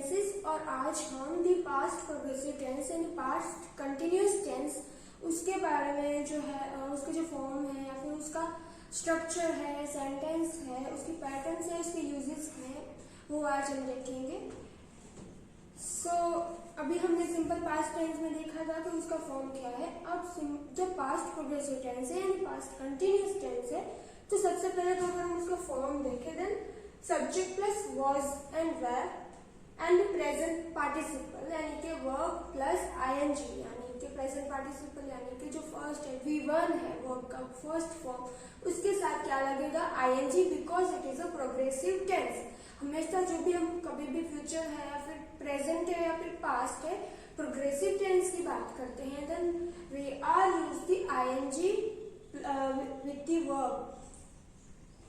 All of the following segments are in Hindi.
टेंसेस और आज हम the past progressive tense and past continuous tense उसके बारे में जो है उसके जो फॉर्म है या फिर उसका स्ट्रक्चर है, सेंटेंस है, उसकी पैटर्न्स है, उसके यूजेस हैं, वो आज हम देखेंगे। अभी हमने सिंपल पास्ट टेंस में देखा था कि उसका फॉर्म क्या है। अब जब पास्ट प्रोग्रेसिव टेंस है यानी पास्ट कंटिन्यूअस टेंस है तो सबसे पहले तो अगर हम उसका फॉर्म देखें then subject plus was and were and present participle यानी कि वर्ब प्लस आईएनजी यानी कि प्रेजेंट पार्टिसिपल यानी कि जो फर्स्ट है V1 है वर्ब का फर्स्ट फॉर्म उसके साथ क्या लगेगा ING because it is a progressive tense. हमेशा जो भी हम कभी भी फ्यूचर है या फिर प्रेजेंट है या फिर पास्ट है प्रोग्रेसिव टेंस की बात करते हैं then we are use the ING with the verb.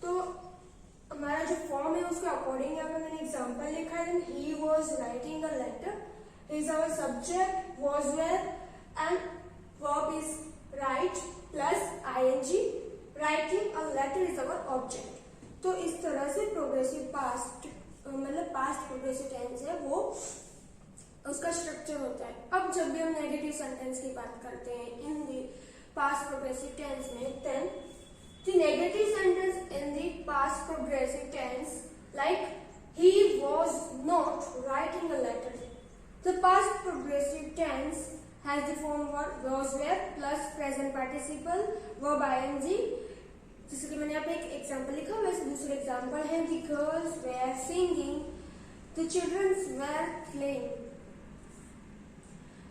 तो हमारा जो फॉर्म है उसके अकॉर्डिंग यहाँ पे मैंने एग्जांपल लिखा है he was writing a letter is our subject was were and verb is write plus ING writing a letter is our object. तो इस तरह से प्रोग्रेसिव पास्ट मतलब पास्ट प्रोग्रेसिव टेंस है वो उसका स्ट्रक्चर होता है। अब जब भी हम नेगेटिव सेंटेंस की बात करते हैं in the past progressive tense में then the negative sentence in the past progressive tense like he was not writing a letter. The past progressive tense has the form was were plus present participle verb ing। जैसे कि मैंने यहाँ पे एक एग्जाम्पल लिखा वैसे दूसरे एग्जाम्पल है the girls were singing, the children were playing।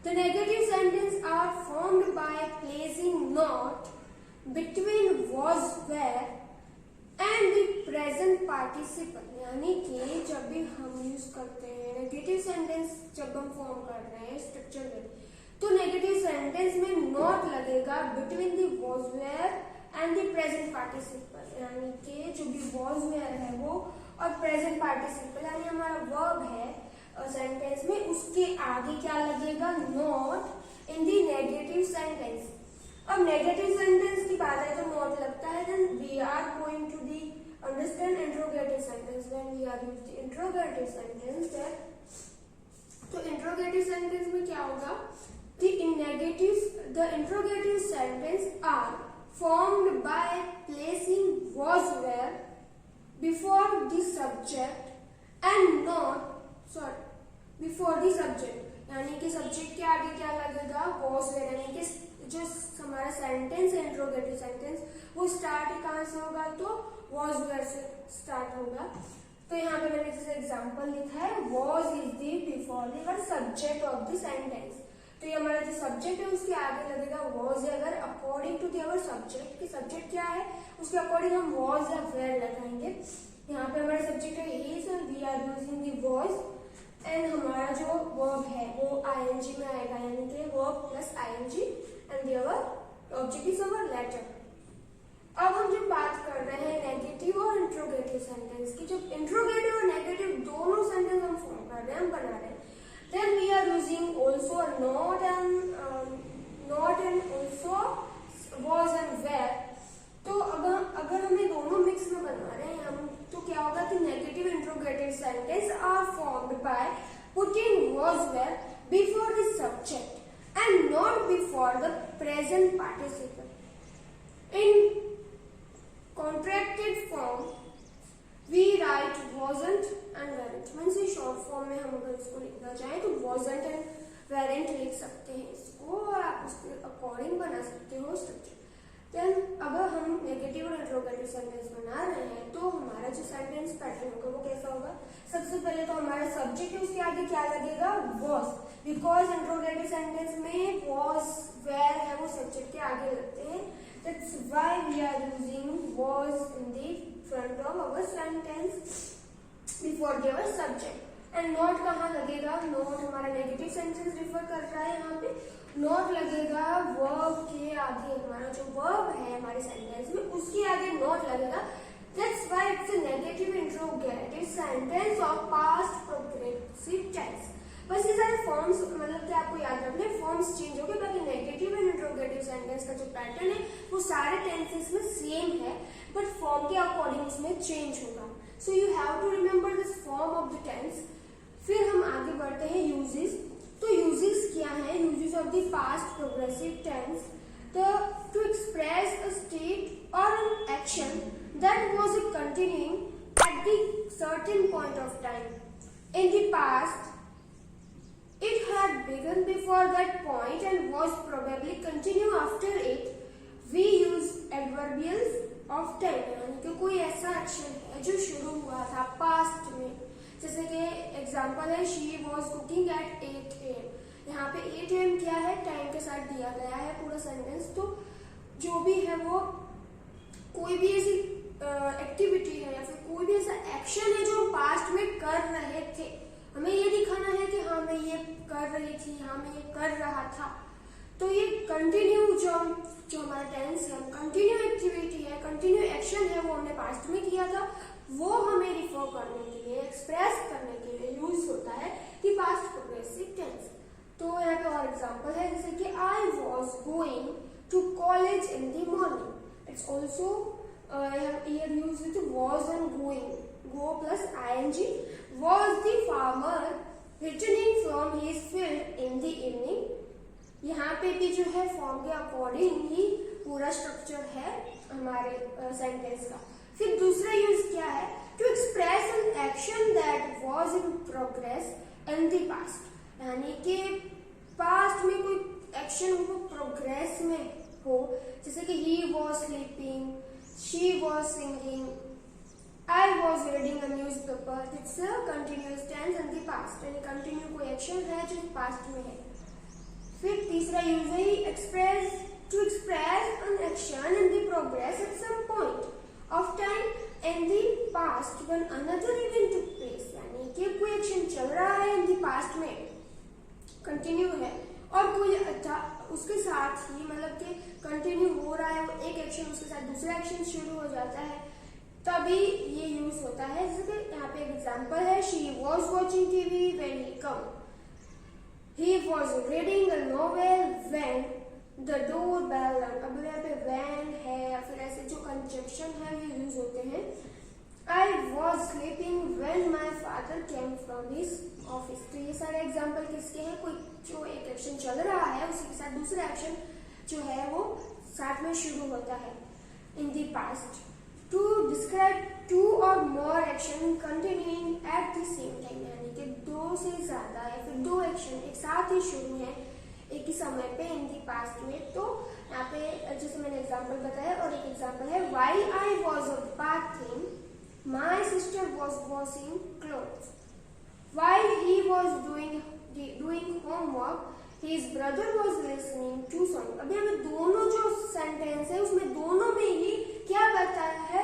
The negative sentence are formed by placing not between was were and the present participle यानी कि जब भी हम यूज करते हैं नेगेटिव सेंटेंस जब हम फॉर्म कर रहे हैं स्ट्रक्चर में तो नेगेटिव सेंटेंस में नॉट लगेगा between the was were and the present participle यानी कि जो भी was were है वो और प्रेजेंट पार्टिसिपल यानी हमारा वर्ब है सेंटेंस में उसके आगे क्या लगेगा not in the negative sentence. अब नेगेटिव सेंटेंस की बात है तो नॉट लगता है then we are going to the understand interrogative sentence when we are use the interrogative sentence तो इंट्रोगेटिव सेंटेंस में क्या होगा the interrogative sentence are formed by placing was were before the subject and not before the subject यानी कि सब्जेक्ट के आगे क्या लगेगा was were यानी कि जो हमारा सेंटेंस है इंट्रोगेटिव सेंटेंस वो स्टार्ट कहाँ से होगा तो was were से स्टार्ट होगा। तो यहाँ पे मैंने जैसे एग्जांपल लिखा है was is the before the subject of the sentence. तो ये हमारा जो सब्जेक्ट है उसके आगे लगेगा was अगर अकॉर्डिंग टू अवर सब्जेक्ट की सब्जेक्ट क्या है उसके अकॉर्डिंग हम was या were लगाएंगे। यहाँ पे हमारा सब्जेक्ट है is और we are using the was and हमारा जो वर्ब है वो ing में आएगा यानी कि verb plus ing and our object is our letter। अब हम जब बात कर रहे हैं नेगेटिव और इंट्रोगेटिव सेंटेंस की जब इंट्रोगेटिव और नेगेटिव दोनों सेंटेंस हम फॉर्म कर रहे हैं हम बना रहे हैं then we are using also not and also was and were। तो अगर हमें दोनों मिक्स में बना रहे हैं हम तो क्या होगा कि negative interrogative sentence are formed by putting was were before the subject and not before the present participle. In contracted form, we write wasn't and weren't। Means short form में हम अगर इसको लिखना चाहें तो wasn't and weren't लिख सकते हैं इसको और आप उसके अकॉर्डिंग बना सकते हो स्ट्रक्चर। देन अगर हम नेगेटिव और इंट्रोगेटिव सेंटेंस बना रहे हैं तो हमारा जो सेंटेंस पैटर्न होगा वो कैसा होगा सबसे पहले तो हमारा सब्जेक्ट है उसके आगे क्या लगेगा was बिकॉज इंट्रोगेटिव सेंटेंस में was where है वो सब्जेक्ट के आगे लगते हैं that's why we are using was in the front of our sentence before our subject and not कहाँ लगेगा not हमारा नेगेटिव सेंटेंस रिफर कर रहा है यहाँ पे नॉट लगेगा वर्ब के आगे हमारा जो वर्ब है हमारे सेंटेंस में उसके आगे नॉट लगेगा that's why it's a negative interrogative sentence of past progressive tense। बस ये सारे फॉर्म्स मतलब कि आपको याद रखने फॉर्म्स चेंज हो गए बाकी नेगेटिव एंड इंट्रोगेटिव सेंटेंस का जो पैटर्न है वो सारे टेंसेस में सेम है बट फॉर्म के अकॉर्डिंग उसमें चेंज होगा। So you have to remember this form of the tense. फिर हम आगे करते हैं यूजेस। तो यूजेस क्या है? Uses of the past progressive tense to express a state or an action that was continuing at the certain point of time in the past. It had begun before that point and was probably continue after it. We use adverbials of time, यानी कि कोई ऐसा एक्शन है जो शुरू हुआ था पास्ट में। जैसे कि एग्जांपल है she was cooking at 8 AM। यहाँ पे 8 AM क्या है? टाइम के साथ दिया गया है पूरा सेंटेंस। तो जो भी है वो कोई भी ऐसी एक्टिविटी है या फिर कोई भी ऐसा एक्शन है जो पास्ट में कर रहे थे, हमें ये दिखाना है कि हाँ मैं ये कर रही थी, हाँ मैं ये कर रहा था। तो ये कंटिन्यू जो हमारा टेंस है, कंटिन्यू एक्टिविटी है, कंटिन्यू एक्शन है, वो हमने पास्ट में किया था, वो हमें रिफर करने के लिए, एक्सप्रेस करने के लिए यूज होता है कि पास्ट प्रोग्रेसिव टेंस। तो यहाँ पे और एग्जांपल है, जैसे कि I was going to college in the morning. It's also here used with was and going, go plus ing। Was the farmer returning from his field in the evening? यहाँ पे भी जो है फॉर्म के अकॉर्डिंग ही पूरा स्ट्रक्चर है हमारे सेंटेंस का। फिर दूसरा यूज क्या है? To express an action that was in progress in the past, यानी कि पास्ट में कोई एक्शन हो प्रोग्रेस में हो, जैसे कि he was sleeping, she was singing, I was reading a newspaper। It's a continuous tense in the past, यानी कंटिन्यू कोई एक्शन है जो पास्ट में है। फिर तीसरा यूज है express, to express an action in the progress at some point of time in the past when another event took place, यानी कि कोई एक्शन चल रहा है इन द पास्ट में, कंटिन्यू है, और कोई उसके साथ ही मतलब कि कंटिन्यू हो रहा है वो एक एक्शन, उसके साथ दूसरा एक्शन शुरू हो जाता है, तभी ये यूज होता है। जैसे यहाँ पे एक एग्जांपल है, she was watching TV when he come, he was reading a novel when the doorbell rang. अब यहाँ पे व्हेन है या फिर ऐसे जो कंजंक्शन है ये यूज होते हैं। I was sleeping when my father came from his office. तो ये सारे एग्जाम्पल किसके हैं? कोई जो एक एक्शन चल रहा है उसी के साथ दूसरा एक्शन जो है वो साथ में शुरू होता है in the past. To describe two or more action continuing at the same time, यानी कि दो से ज्यादा या फिर दो एक्शन एक साथ ही शुरू है एक ही समय पे इन द पास्ट में। तो यहाँ पे जैसे मैंने एग्जाम्पल बताया, और एक एग्जाम्पल है while I was bathing my sister was washing clothes, while he was doing homework his brother was listening to song। अभी हमें दोनों जो सेंटेंस है उसमें दोनों में ही क्या बताया है?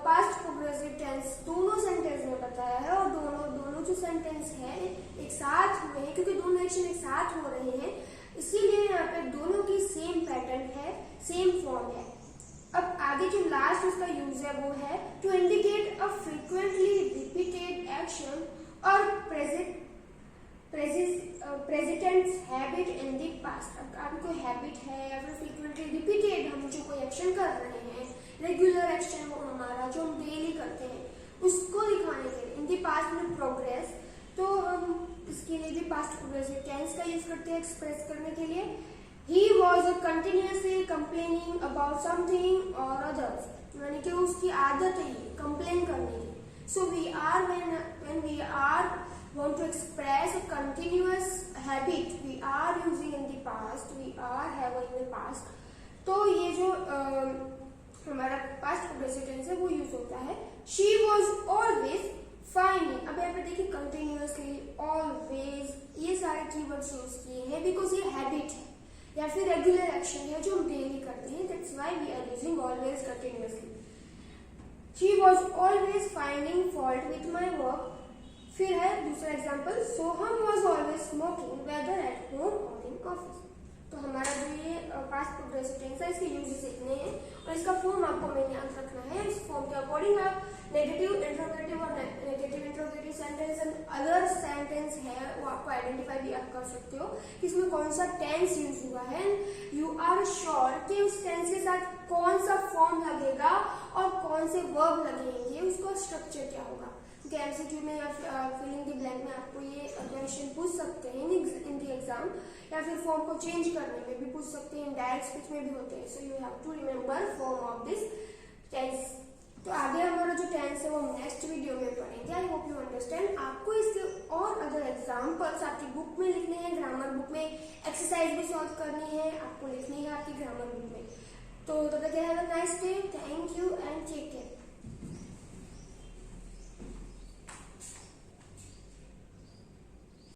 पास्ट प्रोग्रेसिव टेंस दोनों सेंटेंस में बताया है, और दोनों जो सेंटेंस है एक साथ हुए हैं क्योंकि दोनों एक्शन एक साथ हो रहे हैं, इसीलिए यहाँ पे दोनों की सेम पैटर्न है, सेम फॉर्म है। अब आगे जो लास्ट उसका यूज है वो है to indicate a frequently repeated action or present habit in the past. अब आपकी कोई हैबिट है या फिर फ्रीक्वेंटली रिपीटेड हम जो कोई एक्शन कर रहे हैं, रेगुलर एक्शन वो हमारा जो हम डेली करते हैं उसको दिखाने के लिए इन द पास्ट में प्रोग्रेस, तो हम इसके लिए भी पास्ट प्रोग्रेसिव टेंस का यूज करते हैं एक्सप्रेस करने के लिए। He was continuously complaining about something or others, यानी कि उसकी आदत है कंप्लेन करने की। So we are when we are want to express a continuous habit, we are using in the past, we are having in the past। तो ये जो हमारा पास्ट प्रोग्रेसिव टेंस है वो यूज होता है। She was always finding। अब यहाँ पे देखिए continuously, always, ये सारे कीवर्ड्स यूज किए हैं बिकॉज ये हैबिट है या फिर रेगुलर एक्शन है जो हम डेली करते हैं। That's why we are using always continuously. She was always finding fault with my work. फिर है दूसरा example, Soham was always smoking whether at home और इन ऑफिस। तो हमारा जो ये पास्ट प्रोग्रेसिव टेंस है इसके यूजेस इतने हैं और इसका फॉर्म आपको मेन याद रखना है। इस फॉर्म के अकॉर्डिंग आप नेगेटिव इंट्रोगेटिव और negative interrogative sentence and other sentence है वो आपको आइडेंटिफाई भी आप कर सकते हो कि इसमें कौन सा टेंस यूज हुआ है। यू आर श्योर कि उस टेंस के साथ कौन सा फॉर्म लगेगा और कौन से वर्ब लगेंगे, उसका स्ट्रक्चर क्या होगा। क्योंकि एमसीक्यू में या फिलिंग द ब्लैंक में आपको ये क्वेश्चन पूछ सकते हैं इन द एग्जाम, या फिर फॉर्म को चेंज करने में भी पूछ सकते हैं, डायरेक्ट स्पीच में भी होते हैं. So you have to remember form of this tense. तो आगे हमारा जो टेंस है वो नेक्स्ट वीडियो में पढ़ेंगे. I hope you understand. आपको इसके और अदर एग्जाम्पल्स आपकी बुक में लिखने हैं, ग्रामर बुक में एक्सरसाइज भी सॉल्व करनी है, आपको लिखनी है आपकी ग्रामर बुक में. तो तब तक have a nice day. Thank you and take care.